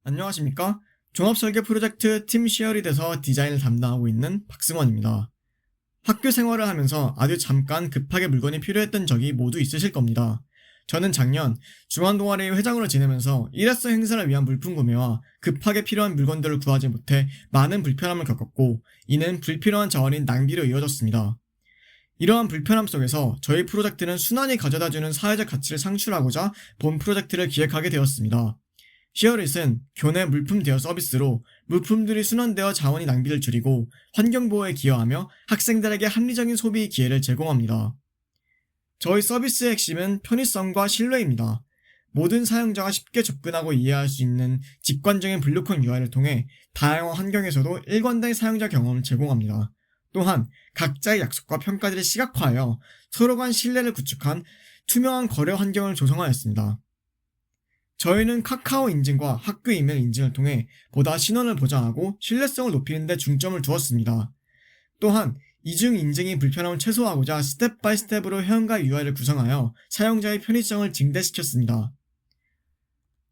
안녕하십니까? 종합설계 프로젝트 팀 시어리드에서 디자인을 담당하고 있는 박승원입니다. 학교 생활을 하면서 아주 잠깐 급하게 물건이 필요했던 적이 모두 있으실 겁니다. 저는 작년 중앙동아리 회장으로 지내면서 일회성 행사를 위한 물품 구매와 급하게 필요한 물건들을 구하지 못해 많은 불편함을 겪었고, 이는 불필요한 자원인 낭비로 이어졌습니다. 이러한 불편함 속에서 저희 프로젝트는 순환이 가져다주는 사회적 가치를 상출하고자 본 프로젝트를 기획하게 되었습니다. 시어릿은 교내 물품 대여 서비스로 물품들이 순환되어 자원이 낭비를 줄이고 환경보호에 기여하며 학생들에게 합리적인 소비 기회를 제공합니다. 저희 서비스의 핵심은 편의성과 신뢰입니다. 모든 사용자가 쉽게 접근하고 이해할 수 있는 직관적인 블루콘 UI를 통해 다양한 환경에서도 일관된 사용자 경험을 제공합니다. 또한 각자의 약속과 평가들을 시각화하여 서로 간 신뢰를 구축한 투명한 거래 환경을 조성하였습니다. 저희는 카카오 인증과 학교 이메일 인증을 통해 보다 신원을 보장하고 신뢰성을 높이는 데 중점을 두었습니다. 또한 이중 인증이 불편함을 최소화하고자 스텝 바이 스텝으로 회원가입 UI를 구성하여 사용자의 편의성을 증대시켰습니다.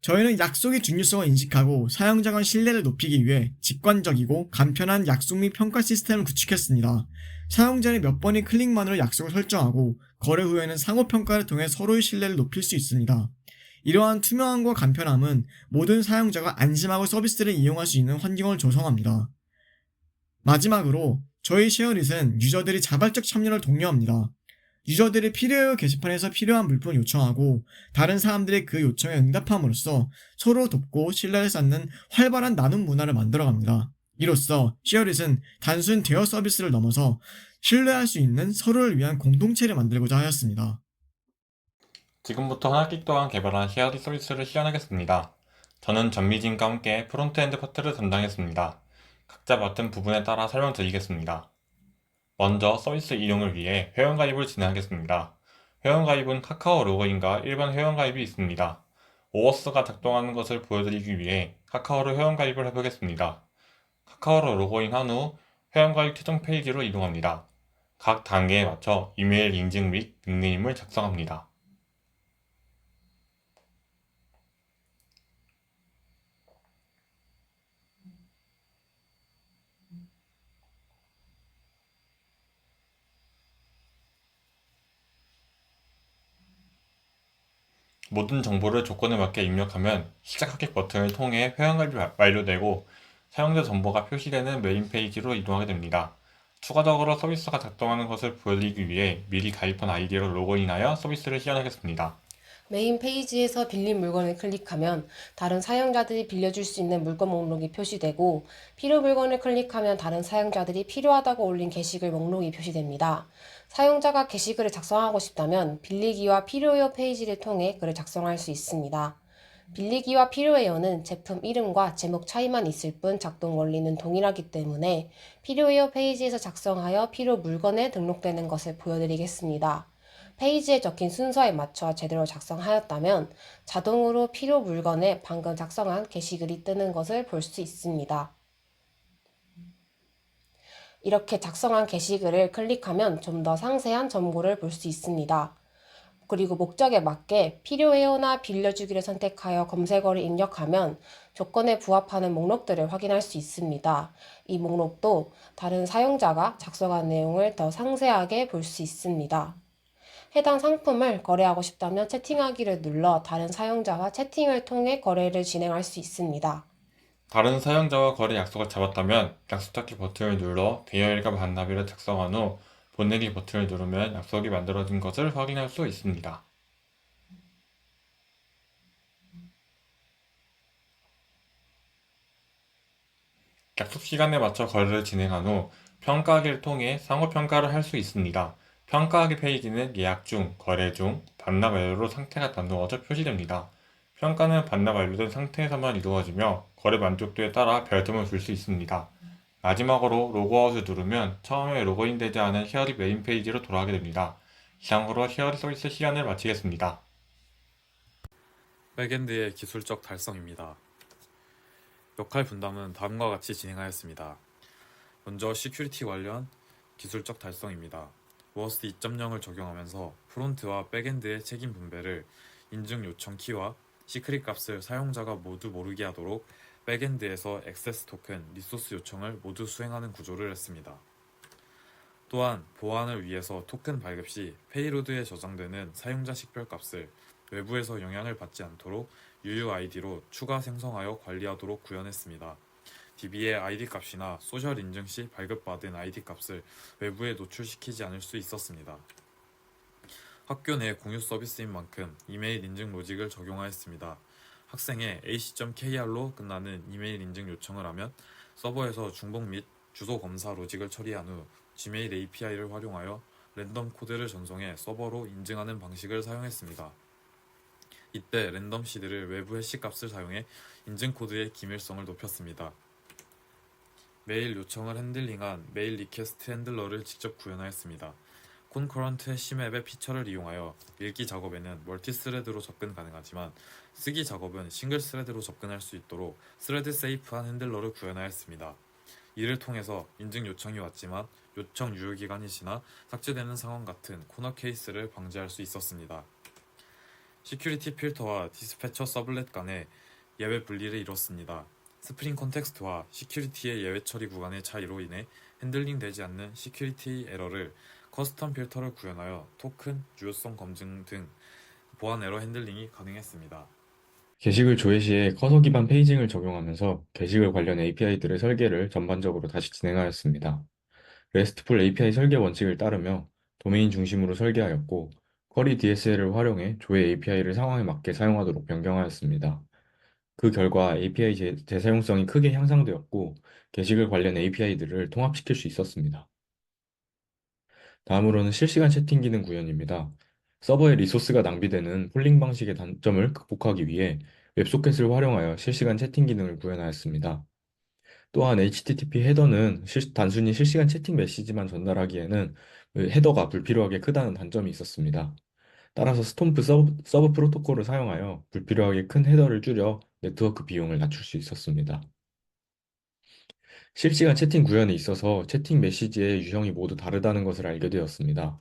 저희는 약속의 중요성을 인식하고 사용자 간 신뢰를 높이기 위해 직관적이고 간편한 약속 및 평가 시스템을 구축했습니다. 사용자의 몇 번의 클릭만으로 약속을 설정하고 거래 후에는 상호 평가를 통해 서로의 신뢰를 높일 수 있습니다. 이러한 투명함과 간편함은 모든 사용자가 안심하고 서비스를 이용할 수 있는 환경을 조성합니다. 마지막으로 저희 쉐어릿은 유저들이 자발적 참여를 독려합니다. 유저들이 필요해요 게시판에서 필요한 물품을 요청하고 다른 사람들이 그 요청에 응답함으로써 서로 돕고 신뢰를 쌓는 활발한 나눔 문화를 만들어갑니다. 이로써 쉐어릿은 단순 대여 서비스를 넘어서 신뢰할 수 있는 서로를 위한 공동체를 만들고자 하였습니다. 지금부터 한 학기 동안 개발한 쉐어리 서비스를 시연하겠습니다. 저는 전미진과 함께 프론트엔드 파트를 담당했습니다. 각자 맡은 부분에 따라 설명드리겠습니다. 먼저 서비스 이용을 위해 회원가입을 진행하겠습니다. 회원가입은 카카오 로그인과 일반 회원가입이 있습니다. 오어스가 작동하는 것을 보여드리기 위해 카카오로 회원가입을 해보겠습니다. 카카오로 로그인한 후 회원가입 최종 페이지로 이동합니다. 각 단계에 맞춰 이메일 인증 및 닉네임을 작성합니다. 모든 정보를 조건에 맞게 입력하면 시작하기 버튼을 통해 회원가입이 완료되고 사용자 정보가 표시되는 메인 페이지로 이동하게 됩니다. 추가적으로 서비스가 작동하는 것을 보여드리기 위해 미리 가입한 아이디로 로그인하여 서비스를 시연하겠습니다. 메인 페이지에서 빌린 물건을 클릭하면 다른 사용자들이 빌려줄 수 있는 물건 목록이 표시되고, 필요 물건을 클릭하면 다른 사용자들이 필요하다고 올린 게시글 목록이 표시됩니다. 사용자가 게시글을 작성하고 싶다면 빌리기와 필요해요 페이지를 통해 글을 작성할 수 있습니다. 빌리기와 필요해요는 제품 이름과 제목 차이만 있을 뿐 작동 원리는 동일하기 때문에 필요해요 페이지에서 작성하여 필요 물건에 등록되는 것을 보여드리겠습니다. 페이지에 적힌 순서에 맞춰 제대로 작성하였다면 자동으로 필요 물건에 방금 작성한 게시글이 뜨는 것을 볼 수 있습니다. 이렇게 작성한 게시글을 클릭하면 좀 더 상세한 정보를 볼 수 있습니다. 그리고 목적에 맞게 필요해요나 빌려주기를 선택하여 검색어를 입력하면 조건에 부합하는 목록들을 확인할 수 있습니다. 이 목록도 다른 사용자가 작성한 내용을 더 상세하게 볼 수 있습니다. 해당 상품을 거래하고 싶다면 채팅하기를 눌러 다른 사용자와 채팅을 통해 거래를 진행할 수 있습니다. 다른 사용자와 거래 약속을 잡았다면 약속 찾기 버튼을 눌러 대여일과 반납일을 작성한 후 보내기 버튼을 누르면 약속이 만들어진 것을 확인할 수 있습니다. 약속 시간에 맞춰 거래를 진행한 후 평가하기를 통해 상호 평가를 할 수 있습니다. 평가하기 페이지는 예약 중, 거래 중, 반납 완료로 상태가 나누어져 표시됩니다. 평가는 반납 완료된 상태에서만 이루어지며 거래 만족도에 따라 별점을 줄 수 있습니다. 마지막으로 로그아웃을 누르면 처음에 로그인되지 않은 쉐어리 메인 페이지로 돌아가게 됩니다. 이상으로 쉐어리 서비스 시간을 마치겠습니다. 백엔드의 기술적 달성입니다. 역할 분담은 다음과 같이 진행하였습니다. 먼저 시큐리티 관련 기술적 달성입니다. 워스트 2.0을 적용하면서 프론트와 백엔드의 책임 분배를 인증 요청 키와 시크릿 값을 사용자가 모두 모르게 하도록 백엔드에서 액세스 토큰, 리소스 요청을 모두 수행하는 구조를 했습니다. 또한 보안을 위해서 토큰 발급 시 페이로드에 저장되는 사용자 식별 값을 외부에서 영향을 받지 않도록 UUID로 추가 생성하여 관리하도록 구현했습니다. DB의 ID 값이나 소셜 인증 시 발급받은 ID 값을 외부에 노출시키지 않을 수 있었습니다. 학교 내 공유 서비스인 만큼 이메일 인증 로직을 적용하였습니다. 학생의 ac.kr로 끝나는 이메일 인증 요청을 하면 서버에서 중복 및 주소 검사 로직을 처리한 후 Gmail API를 활용하여 랜덤 코드를 전송해 서버로 인증하는 방식을 사용했습니다. 이때 랜덤 시드를 외부 해시 값을 사용해 인증 코드의 기밀성을 높였습니다. 메일 요청을 핸들링한 메일 리퀘스트 핸들러를 직접 구현하였습니다. 콘커런트 해시맵의 피처를 이용하여 읽기 작업에는 멀티스레드로 접근 가능하지만 쓰기 작업은 싱글 스레드로 접근할 수 있도록 스레드 세이프한 핸들러를 구현하였습니다. 이를 통해서 인증 요청이 왔지만 요청 유효 기간이 지나 삭제되는 상황 같은 코너 케이스를 방지할 수 있었습니다. 시큐리티 필터와 디스패처 서블렛 간의 예외 분리를 이뤘습니다. 스프링 컨텍스트와 시큐리티의 예외 처리 구간의 차이로 인해 핸들링 되지 않는 시큐리티 에러를 커스텀 필터를 구현하여 토큰, 유효성 검증 등 보안 에러 핸들링이 가능했습니다. 게시글 조회 시에 커서 기반 페이징을 적용하면서 게시글 관련 API들의 설계를 전반적으로 다시 진행하였습니다. RESTful API 설계 원칙을 따르며 도메인 중심으로 설계하였고, 쿼리 DSL을 활용해 조회 API를 상황에 맞게 사용하도록 변경하였습니다. 그 결과 API 재사용성이 크게 향상되었고, 게시글 관련 API들을 통합시킬 수 있었습니다. 다음으로는 실시간 채팅 기능 구현입니다. 서버의 리소스가 낭비되는 폴링 방식의 단점을 극복하기 위해 웹소켓을 활용하여 실시간 채팅 기능을 구현하였습니다. 또한 HTTP 헤더는 단순히 실시간 채팅 메시지만 전달하기에는 그 헤더가 불필요하게 크다는 단점이 있었습니다. 따라서 스톰프 서브 프로토콜을 사용하여 불필요하게 큰 헤더를 줄여 네트워크 비용을 낮출 수 있었습니다. 실시간 채팅 구현에 있어서 채팅 메시지의 유형이 모두 다르다는 것을 알게 되었습니다.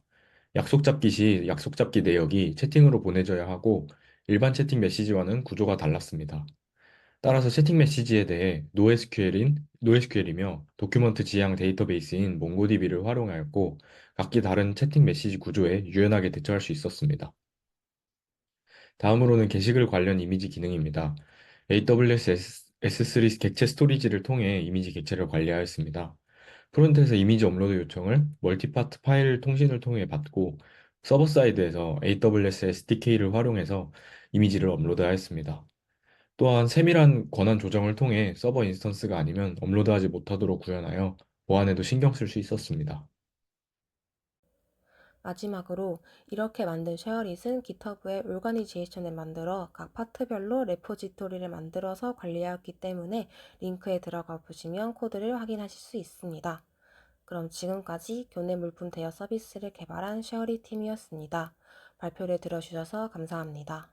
약속 잡기 시 약속 잡기 내역이 채팅으로 보내져야 하고 일반 채팅 메시지와는 구조가 달랐습니다. 따라서 채팅 메시지에 대해 NoSQL이며 도큐먼트 지향 데이터베이스인 몽고DB를 활용하였고 각기 다른 채팅 메시지 구조에 유연하게 대처할 수 있었습니다. 다음으로는 게시글 관련 이미지 기능입니다. AWS S3 객체 스토리지를 통해 이미지 객체를 관리하였습니다. 프론트에서 이미지 업로드 요청을 멀티파트 파일 통신을 통해 받고 서버 사이드에서 AWS SDK를 활용해서 이미지를 업로드하였습니다. 또한 세밀한 권한 조정을 통해 서버 인스턴스가 아니면 업로드하지 못하도록 구현하여 보안에도 신경 쓸 수 있었습니다. 마지막으로 이렇게 만든 쉐어릿은 GitHub의 오르가니제이션을 만들어 각 파트별로 레포지토리를 만들어서 관리하였기 때문에 링크에 들어가 보시면 코드를 확인하실 수 있습니다. 그럼 지금까지 교내 물품 대여 서비스를 개발한 쉐어릿 팀이었습니다. 발표를 들어주셔서 감사합니다.